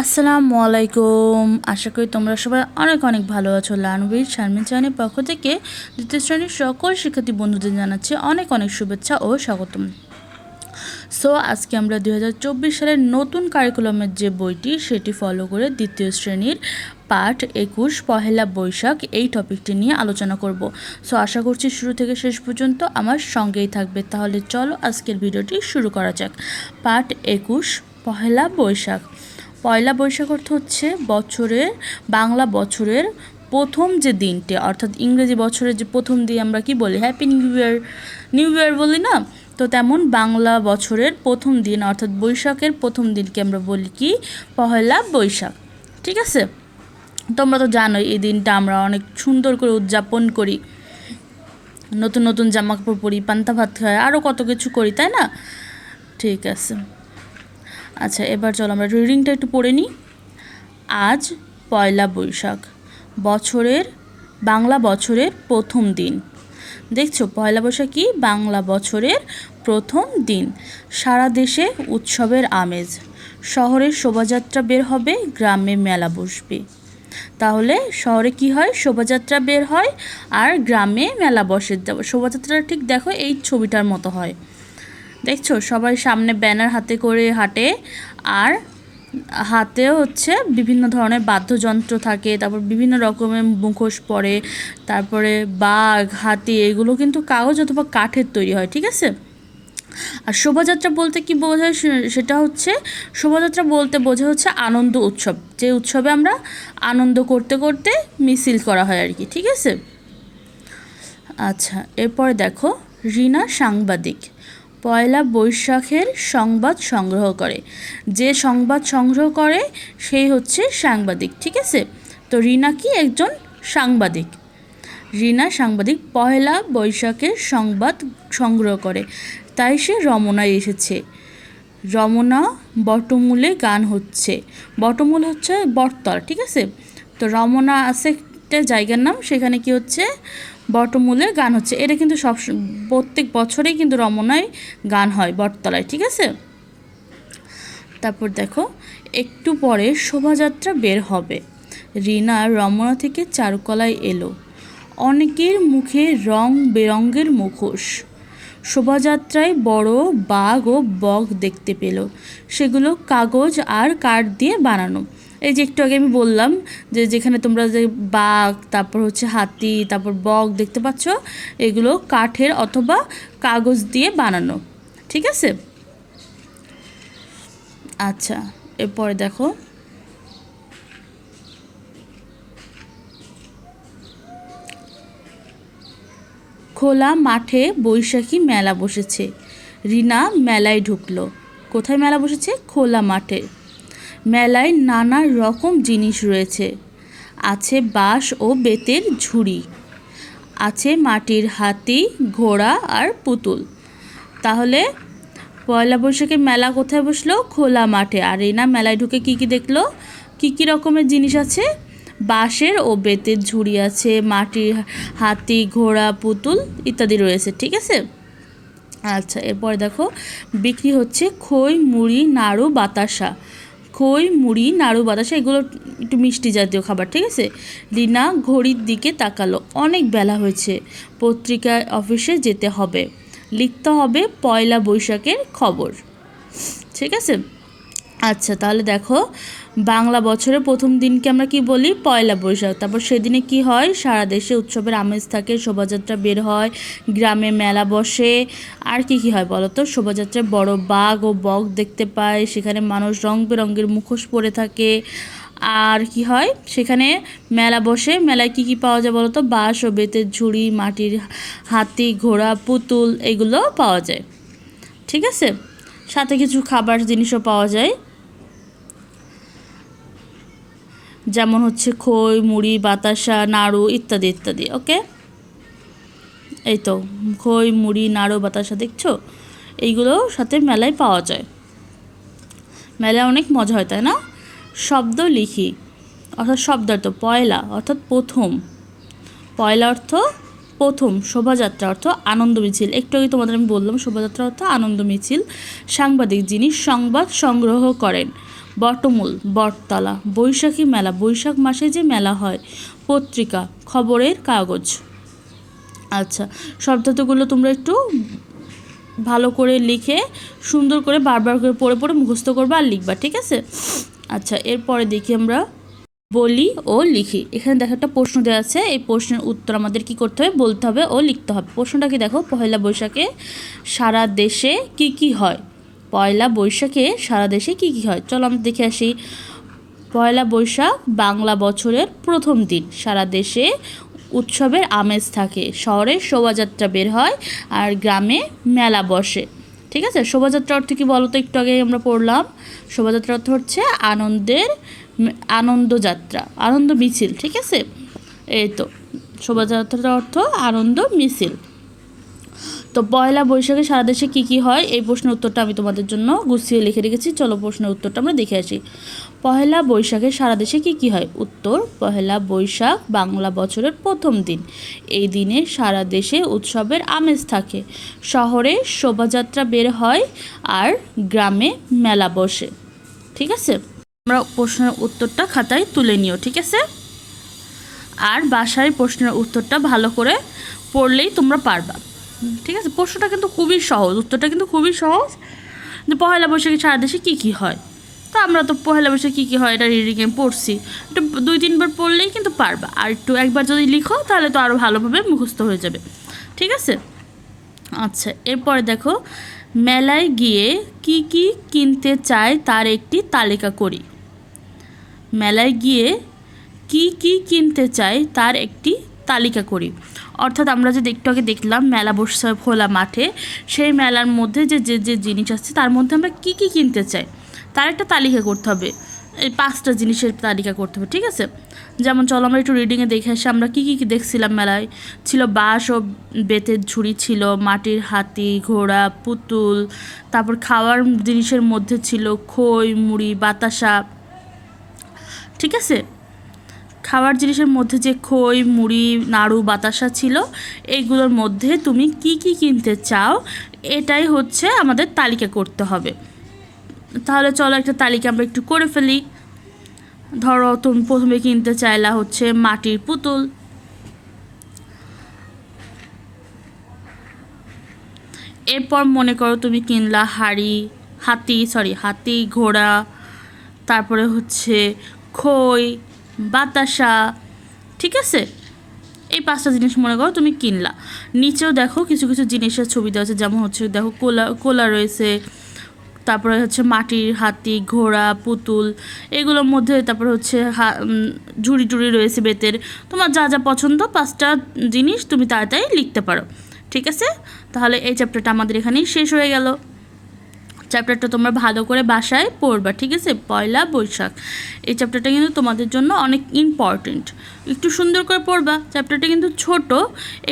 আসসালামু আলাইকুম। আশা করি তোমরা সবাই অনেক অনেক ভালো আছো। লার্নউইথ শারমিন চ্যানেলের পক্ষ থেকে দ্বিতীয় শ্রেণীর সকল শিক্ষার্থী বন্ধুদের জানাচ্ছি অনেক অনেক শুভেচ্ছা ও স্বাগতম। সো আজকে আমরা 2024 সালের নতুন কারিকুলামের যে বইটি সেটি ফলো করে দ্বিতীয় শ্রেণীর পাঠ 21 পহেলা বৈশাখ এই টপিকটি নিয়ে আলোচনা করব। সো আশা করছি শুরু থেকে শেষ পর্যন্ত আমার সঙ্গেই থাকবে। তাহলে চলো আজকের ভিডিওটি শুরু করা যাক। পাঠ 21 পহেলা বৈশাখ। পয়লা বৈশাখ অর্থ হচ্ছে বাংলা বছরের প্রথম যে দিনটি, অর্থাৎ ইংরেজি বছরের যে প্রথম দিন আমরা কি বলি, হ্যাপি নিউ ইয়ার বলি না, তো তেমন বাংলা বছরের প্রথম দিন অর্থাৎ বৈশাখের প্রথম দিনকে আমরা বলি কি পহেলা বৈশাখ। ঠিক আছে, তোমরা তো জানোই এই দিনটা আমরা অনেক সুন্দর করে উদযাপন করি, নতুন নতুন জামা কাপড় পরি, পান্তা ভাত খাই, আরও কত কিছু করি, তাই না? ঠিক আছে, আচ্ছা এবার চলো আমরা রিডিংটা একটু পড়ে নিই। আজ পয়লা বৈশাখ, বাংলা বছরের প্রথম দিন। দেখছো, পয়লা বৈশাখ কি বাংলা বছরের প্রথম দিন। সারা দেশে উৎসবের আমেজ। শহরের শোভাযাত্রা বের হবে, গ্রামে মেলা বসবে। তাহলে শহরে কি হয়, শোভাযাত্রা বের হয়, আর গ্রামে মেলা বসে। শোভাযাত্রাটা ঠিক দেখো এই ছবিটার মতো হয়, দেখছো সবাই সামনে ব্যানার হাতে করে হাঁটে, আর হাতেও হচ্ছে বিভিন্ন ধরনের বাদ্যযন্ত্র থাকে, তারপর বিভিন্ন রকমের মুখোশ পরে, তারপরে বাঘ, হাতি, এগুলো কিন্তু কাগজ অথবা কাঠের তৈরি হয়। ঠিক আছে, আর শোভাযাত্রা বলতে কি বোঝায়, সেটা হচ্ছে শোভাযাত্রা বলতে বোঝা হচ্ছে আনন্দ উৎসব, যে উৎসবে আমরা আনন্দ করতে করতে মিছিল করা হয় আর কি। ঠিক আছে, আচ্ছা এরপরে দেখো, রিনা সাংবাদিক। পয়লা বৈশাখের সংবাদ সংগ্রহ করে। যে সংবাদ সংগ্রহ করে সেই হচ্ছে সাংবাদিক। ঠিক আছে, তো রিনা কি একজন সাংবাদিক। রিনা সাংবাদিক পয়লা বৈশাখের সংবাদ সংগ্রহ করে, তাই সে রমনায় এসেছে। রমনা বটমূলে গান হচ্ছে। বটমূল হচ্ছে বটতলা। ঠিক আছে, তো রমনা আছে একটা জায়গার নাম, সেখানে কি হচ্ছে বটমূলে গান হচ্ছে। এটা কিন্তু প্রত্যেক বছরেই কিন্তু রমনায় গান হয় বটতলায়। ঠিক আছে, তারপর দেখো, একটু পরে শোভাযাত্রা বের হবে। রিনা রমনা থেকে চারুকলায় এলো। অনেকের মুখে রং বেরঙের মুখোশ। শোভাযাত্রায় বড় বাঘ ও বক দেখতে পেল। সেগুলো কাগজ আর কাঠ দিয়ে বানানো। এই যে একটু আগে আমি বললাম যে যেখানে তোমরা যে বাঘ, তারপর হচ্ছে হাতি, তারপর বক দেখতে পাচ্ছ, এগুলো কাঠের অথবা কাগজ দিয়ে বানানো। ঠিক আছে, আচ্ছা এরপরে দেখো, খোলা মাঠে বৈশাখী মেলা বসেছে। রিনা মেলায় ঢুকলো। কোথায় মেলা বসেছে? খোলা মাঠে। মেলায় নানা রকম জিনিস রয়েছে। আছে বাঁশ ও বেতের ঝুড়ি, আছে মাটির হাতি, ঘোড়া আর পুতুল। তাহলে পয়লা বৈশাখের মেলা কোথায় বসলো? খোলা মাঠে। আর রিনা মেলায় ঢুকে কি কি দেখলো? কি কি রকমের জিনিস আছে? বাঁশের ও বেতের ঝুড়ি আছে, মাটির হাতি, ঘোড়া, পুতুল ইত্যাদি রয়েছে। ঠিক আছে, আচ্ছা এরপরে দেখো, বিক্রি হচ্ছে খই, মুড়ি, নাড়ু, বাতাসা। খই, মুড়ি, নাড়ু, বাতাসা এগুলো একটু মিষ্টি জাতীয় খাবার। ঠিক আছে, রিনা ঘড়ির দিকে তাকালো। অনেক বেলা হয়েছে, পত্রিকায় অফিসে যেতে হবে, লিখতে হবে পয়লা বৈশাখের খবর। ঠিক আছে, আচ্ছা তাহলে দেখো, বাংলা বছরের প্রথম দিনকে আমরা কি বলি? পয়লা বৈশাখ। তারপর সেদিনে কি হয়? সারা দেশে উৎসবের আমেজ থাকে, শোভাযাত্রা বের হয়, গ্রামে মেলা বসে। আর কি কি হয় বলো তো? শোভাযাত্রায় বড় বাঘ ও বক দেখতে পায়, সেখানে মানুষ রং বেরঙের মুখোশ পরে থাকে। আর কি হয়? সেখানে মেলা বসে। মেলায় কি কি পাওয়া যায় বলো তো? বাঁশ ও বেতের ঝুড়ি, মাটির হাতি, ঘোড়া, পুতুল এগুলো পাওয়া যায়। ঠিক আছে, সাথে কিছু খাবার জিনিসও পাওয়া যায়, যেমন হচ্ছে খই, মুড়ি, বাতাসা, নাড়ু ইত্যাদি ইত্যাদি। ওকে, এই তো খই, মুড়ি, নাড়ু, বাতাসা দেখছো, এইগুলো সাথে মেলায় পাওয়া যায়। মেলায় অনেক মজা হয়, তাই না? শব্দ লিখি, অর্থাৎ শব্দার্থ পয়লা অর্থাৎ প্রথম, পয়লা অর্থ প্রথম, শোভাযাত্রা অর্থ আনন্দ মিছিল। একটু আগে তোমাদের আমি বললাম শোভাযাত্রা অর্থ আনন্দ মিছিল। সাংবাদিক, যিনি সংবাদ সংগ্রহ করেন। বটমূল বটতলা, বৈশাখী মেলা বৈশাখ মাসে যে মেলা হয়, পত্রিকা খবরের কাগজ। আচ্ছা, শব্দার্থগুলো তোমরা একটু ভালো করে লিখে সুন্দর করে বারবার করে পড়ে পড়ে মুখস্থ করবা আর লিখবা, ঠিক আছে? আচ্ছা, এরপরে দেখি আমরা বলি ও লিখি। এখানে দেখো একটা প্রশ্ন দেওয়া আছে, এই প্রশ্নের উত্তর আমাদের কি করতে হবে, বলতে হবে ও লিখতে হবে। প্রশ্নটা কি দেখো, পয়লা বৈশাখে সারা দেশে কি কি হয়? পয়লা বৈশাখে সারা দেশে কি কি হয়, চলো আমরা দেখে আসি। পয়লা বৈশাখ বাংলা বছরের প্রথম দিন, সারা দেশে উৎসবের আমেজ থাকে, শহরে শোভাযাত্রা বের হয় আর গ্রামে মেলা বসে। ঠিক আছে, শোভাযাত্রা অর্থ কি বলো তো, একটু আগে আমরা পড়লাম। শোভাযাত্রা অর্থ হচ্ছে আনন্দযাত্রা, আনন্দ মিছিল। ঠিক আছে, এই তো শোভাযাত্রার অর্থ আনন্দ মিছিল। তো পয়লা বৈশাখে সারা দেশে কী কী হয়, এই প্রশ্নের উত্তরটা আমি তোমাদের জন্য গুছিয়ে লিখে রেখেছি। চলো প্রশ্নের উত্তরটা আমরা দেখে আসি। পয়লা বৈশাখে সারা দেশে কী কী হয়? উত্তর, পয়লা বৈশাখ বাংলা বছরের প্রথম দিন। এই দিনে সারা দেশে উৎসবের আমেজ থাকে, শহরে শোভাযাত্রা বের হয় আর গ্রামে মেলা বসে। ঠিক আছে, আমরা প্রশ্নের উত্তরটা খাতায় তুলে নিও। ঠিক আছে, আর বাসায় প্রশ্নের উত্তরটা ভালো করে পড়লেই তোমরা পারবা। ঠিক আছে, প্রশ্নটা কিন্তু খুবই সহজ, উত্তরটা কিন্তু খুবই সহজ। যে পয়লা বৈশাখে সারা দেশে কী কী হয়, তো আমরা তো পয়লা বৈশাখে কী কী হয় এটা রিডিংয়ে পড়ছি, একটু 2-3 বার পড়লেই কিন্তু পারবা। আর একটু একবার যদি লিখো তাহলে তো আরও ভালোভাবে মুখস্থ হয়ে যাবে। ঠিক আছে, আচ্ছা এরপরে দেখো, মেলায় গিয়ে কি কি কিনতে চায় তার একটি তালিকা করি। মেলায় গিয়ে কি কি কিনতে চাই তার একটি তালিকা করি। অর্থাৎ আমরা যে একটু আগে দেখলাম মেলা বসছে খোলা মাঠে, সেই মেলার মধ্যে যে যে যে জিনিস আছে তার মধ্যে আমরা কি কি কিনতে চাই তার একটা তালিকা করতে হবে। এই 5টা জিনিসের তালিকা করতে হবে। ঠিক আছে, যেমন চলো আমরা একটু রিডিংয়ে দেখে আসি আমরা কী কী দেখছিলাম। মেলায় ছিল বাঁশ ও বেতের ঝুড়ি, ছিল মাটির হাতি, ঘোড়া, পুতুল, তারপর খাওয়ার জিনিসের মধ্যে ছিল খই, মুড়ি, বাতাসা। ঠিক আছে, খাবার জিনিসের মধ্যে যে খই, মুড়ি, নাড়ু, বাতাসা ছিল, এইগুলোর মধ্যে তুমি কি কি কিনতে চাও এটাই হচ্ছে আমাদের তালিকা করতে হবে। তাহলে চলো একটা তালিকা আমরা একটু করে ফেলি। ধরো তুমি প্রথমে কিনতে চাইলা হচ্ছে মাটির পুতুল, এরপর মনে করো তুমি কিনলা হাতি, ঘোড়া, তারপরে হচ্ছে খই, বাতাসা। ঠিক আছে, এই 5টা জিনিস মনে করো তুমি কিনলা। নিচেও দেখো কিছু কিছু জিনিসের ছবি দেওয়া আছে, যেমন হচ্ছে দেখো কোলা রয়েছে, তারপরে হচ্ছে মাটির হাতি, ঘোড়া, পুতুল, এগুলোর মধ্যে তারপরে হচ্ছে ঝুড়ি টুড়ি রয়েছে বেতের। তোমার যা যা পছন্দ 5টা জিনিস তুমি তাড়াতাড়ি লিখতে পারো। ঠিক আছে, তাহলে এই চ্যাপ্টারটা আমাদের এখানেই শেষ হয়ে গেল। চ্যাপ্টারটা তোমরা ভালো করে বাসায় পড়বা। ঠিক আছে, পয়লা বৈশাখ এই চ্যাপ্টারটা কিন্তু তোমাদের জন্য অনেক ইম্পর্টেন্ট। একটু সুন্দর করে পড়বা, চ্যাপ্টারটা কিন্তু ছোট,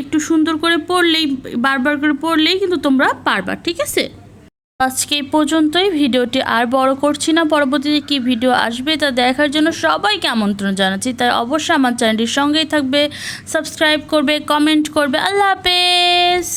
একটু সুন্দর করে পড়লেই, বারবার করে পড়লেই কিন্তু তোমরা পারবা। ঠিক আছে, আজকে এই পর্যন্তই। ভিডিওটি আর বড় করছি না, পরবর্তীতে কি ভিডিও আসবে তা দেখার জন্য সবাইকে আমন্ত্রণ জানাচ্ছি। তাই অবশ্যই আমার চ্যানেলটির সঙ্গেই থাকবে, সাবস্ক্রাইব করবে, কমেন্ট করবে। আল্লাহ হাফেজ।